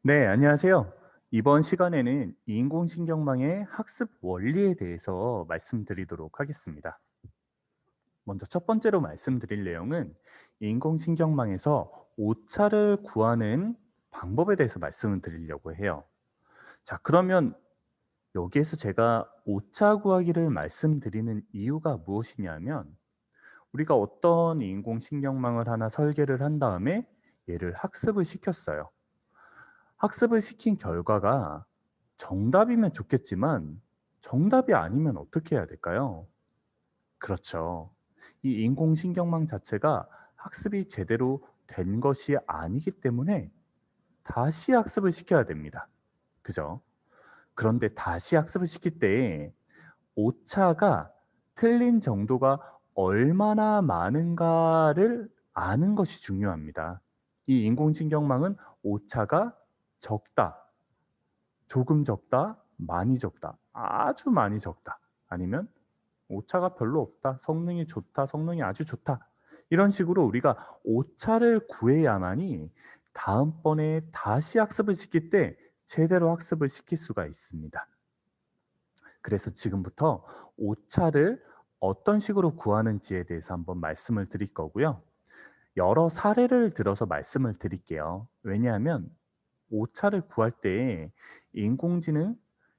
네, 안녕하세요. 이번 시간에는 인공신경망의 학습 원리에 대해서 말씀드리도록 하겠습니다. 먼저 첫 번째로 말씀드릴 내용은 인공신경망에서 오차를 구하는 방법에 대해서 말씀을 드리려고 해요. 자, 그러면 여기에서 제가 오차 구하기를 말씀드리는 이유가 무엇이냐면 우리가 어떤 인공신경망을 하나 설계를 한 다음에 얘를 학습을 시켰어요. 학습을 시킨 결과가 정답이면 좋겠지만 정답이 아니면 어떻게 해야 될까요? 그렇죠. 이 인공신경망 자체가 학습이 제대로 된 것이 아니기 때문에 다시 학습을 시켜야 됩니다. 그죠? 그런데 다시 학습을 시킬 때 오차가 틀린 정도가 얼마나 많은가를 아는 것이 중요합니다. 이 인공신경망은 오차가 적다, 조금 적다, 많이 적다, 아주 많이 적다, 아니면 오차가 별로 없다, 성능이 좋다, 성능이 아주 좋다. 이런 식으로 우리가 오차를 구해야만이 다음번에 다시 학습을 시킬 때 제대로 학습을 시킬 수가 있습니다. 그래서 지금부터 오차를 어떤 식으로 구하는지에 대해서 한번 말씀을 드릴 거고요. 여러 사례를 들어서 말씀을 드릴게요. 왜냐하면 오차를 구할 때 인공지능,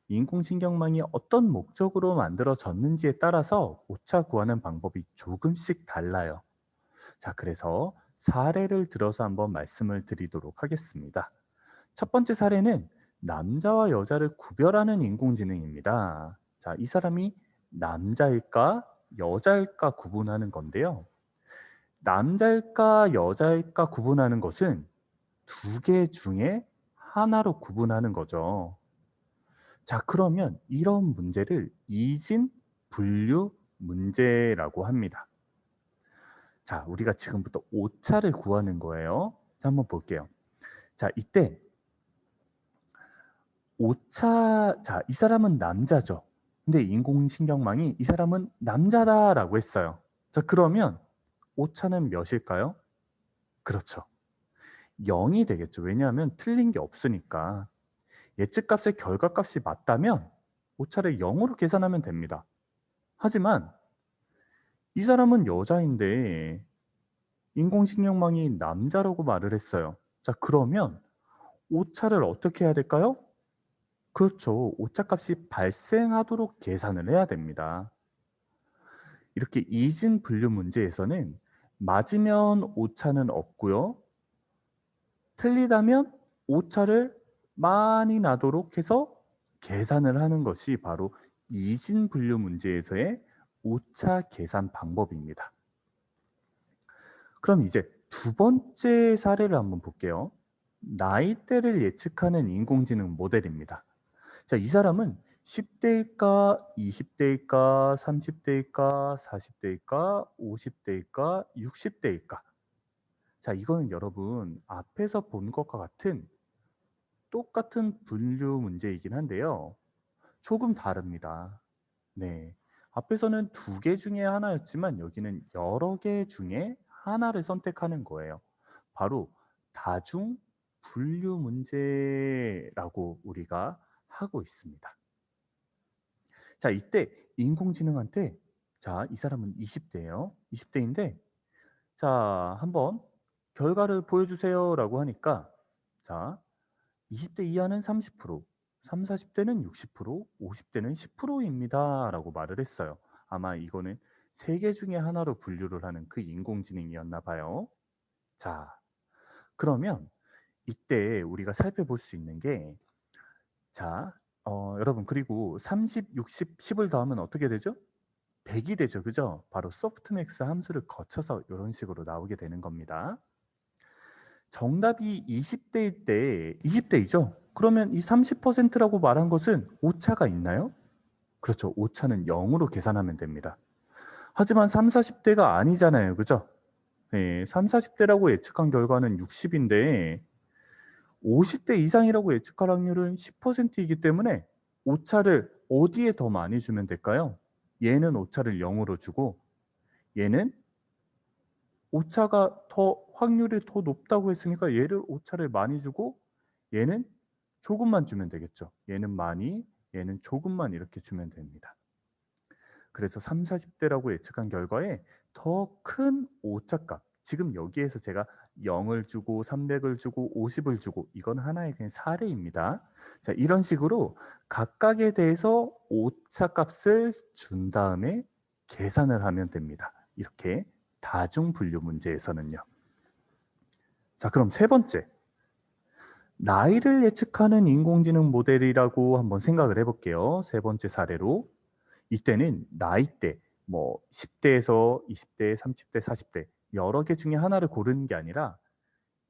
인공신경망이 어떤 목적으로 만들어졌는지에 따라서 오차 구하는 방법이 조금씩 달라요. 자, 그래서 사례를 들어서 한번 말씀을 드리도록 하겠습니다. 첫 번째 사례는 남자와 여자를 구별하는 인공지능입니다. 자, 이 사람이 남자일까, 여자일까 구분하는 건데요. 남자일까, 여자일까 구분하는 것은 두 개 중에 하나로 구분하는 거죠. 자, 그러면 이런 문제를 이진 분류 문제라고 합니다. 자, 우리가 지금부터 오차를 구하는 거예요. 자, 한번 볼게요. 자, 이때 오차, 자, 이 사람은 남자죠. 근데 인공신경망이 이 사람은 남자다라고 했어요. 자, 그러면 오차는 몇일까요? 그렇죠. 0이 되겠죠. 왜냐하면 틀린 게 없으니까. 예측값의 결과값이 맞다면 오차를 0으로 계산하면 됩니다. 하지만 이 사람은 여자인데 인공신경망이 남자라고 말을 했어요. 자, 그러면 오차를 어떻게 해야 될까요? 그렇죠. 오차값이 발생하도록 계산을 해야 됩니다. 이렇게 이진 분류 문제에서는 맞으면 오차는 없고요. 틀리다면 오차를 많이 나도록 해서 계산을 하는 것이 바로 이진 분류 문제에서의 오차 계산 방법입니다. 그럼 이제 두 번째 사례를 한번 볼게요. 나이대를 예측하는 인공지능 모델입니다. 자, 이 사람은 10대일까, 20대일까, 30대일까, 40대일까, 50대일까, 60대일까? 자, 이거는 여러분 앞에서 본 것과 같은 똑같은 분류 문제이긴 한데요. 조금 다릅니다. 네. 앞에서는 두 개 중에 하나였지만 여기는 여러 개 중에 하나를 선택하는 거예요. 바로 다중 분류 문제라고 우리가 하고 있습니다. 자, 이때 인공지능한테 자, 이 사람은 20 대예요. 20 대인데 자, 한번 결과를 보여주세요라고 하니까 자, 20대 이하는 30%, 30-40 대는 60%, 50 대는 10% 입니다라고 말을 했어요. 아마 이거는 세 개 중에 하나로 분류를 하는 그 인공지능이었나 봐요. 자, 그러면 이때 우리가 살펴볼 수 있는 게 자, 여러분 그리고 30, 60, 10을 더하면 어떻게 되죠? 100이 되죠. 그죠? 바로 소프트맥스 함수를 거쳐서 이런 식으로 나오게 되는 겁니다. 정답이 20 대일 때 20 대이죠? 그러면 이 30%라고 말한 것은 오차가 있나요? 그렇죠. 오차는 0으로 계산하면 됩니다. 하지만 30-40 대가 아니잖아요. 그죠? 네, 30-40 대라고 예측한 결과는 60 인데 50대 이상이라고 예측할 확률은 10% 이기 때문에 오차를 어디에 더 많이 주면 될까요? 얘는 오차를 0으로 주고 얘는 오차가 더 확률이 더 높다고 했으니까 얘를 오차를 많이 주고 얘는 조금만 주면 되겠죠. 얘는 많이, 얘는 조금만 이렇게 주면 됩니다. 그래서 30, 40대라고 예측한 결과에 더 큰 오차값, 지금 여기에서 제가 0을 주고 300을 주고 50을 주고 이건 하나의 그냥 사례입니다. 자, 이런 식으로 각각에 대해서 오차값을 준 다음에 계산을 하면 됩니다. 이렇게 다중분류 문제에서는요. 자, 그럼 세 번째. 나이를 예측하는 인공지능 모델이라고 한번 생각을 해볼게요. 세 번째 사례로. 이때는 나이대, 뭐 10대에서 20대, 30대, 40대 여러 개 중에 하나를 고르는 게 아니라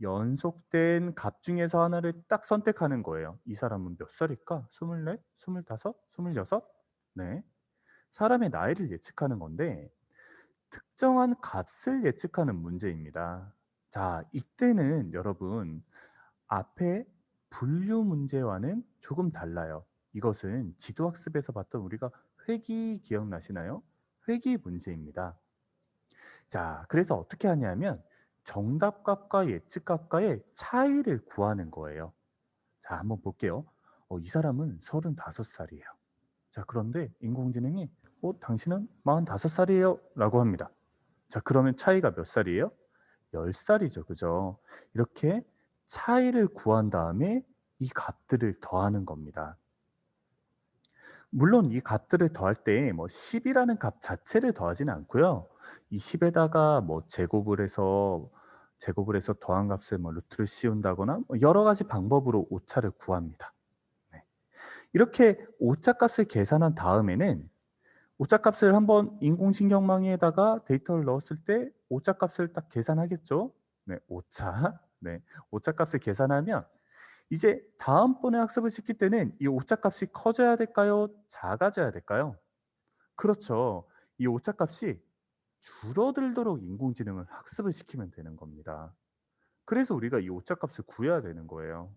연속된 값 중에서 하나를 딱 선택하는 거예요. 이 사람은 몇 살일까? 24, 25, 26? 네. 사람의 나이를 예측하는 건데 특정한 값을 예측하는 문제입니다. 자, 이때는 여러분 앞에 분류 문제와는 조금 달라요. 이것은 지도학습에서 봤던 우리가 회귀 기억나시나요? 회귀 문제입니다. 자, 그래서 어떻게 하냐면 정답값과 예측값과의 차이를 구하는 거예요. 자, 한번 볼게요. 이 사람은 35살이에요. 자, 그런데 인공지능이 당신은 45살이에요 라고 합니다. 자, 그러면 차이가 몇 살이에요? 10살이죠. 그죠? 이렇게 차이를 구한 다음에 이 값들을 더하는 겁니다. 물론 이 값들을 더할 때 뭐 10이라는 값 자체를 더하지는 않고요. 이 10에다가 뭐 제곱을 해서 더한 값을 뭐 루트를 씌운다거나 뭐 여러 가지 방법으로 오차를 구합니다. 네. 이렇게 오차값을 계산한 다음에는 오차값을 한번 인공신경망에다가 데이터를 넣었을 때 오차값을 딱 계산하겠죠. 네, 오차. 네, 오차값을 계산하면 이제 다음번에 학습을 시킬 때는 이 오차값이 커져야 될까요? 작아져야 될까요? 그렇죠. 이 오차값이 줄어들도록 인공지능을 학습을 시키면 되는 겁니다. 그래서 우리가 이 오차값을 구해야 되는 거예요.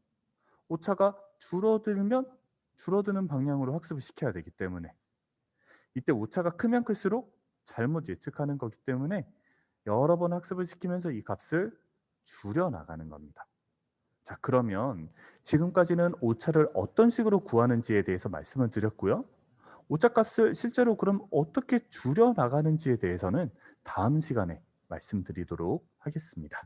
오차가 줄어들면 줄어드는 방향으로 학습을 시켜야 되기 때문에 이때 오차가 크면 클수록 잘못 예측하는 거기 때문에 여러 번 학습을 시키면서 이 값을 줄여 나가는 겁니다. 자, 그러면 지금까지는 오차를 어떤 식으로 구하는지에 대해서 말씀을 드렸고요. 오차값을 실제로 그럼 어떻게 줄여 나가는지에 대해서는 다음 시간에 말씀드리도록 하겠습니다.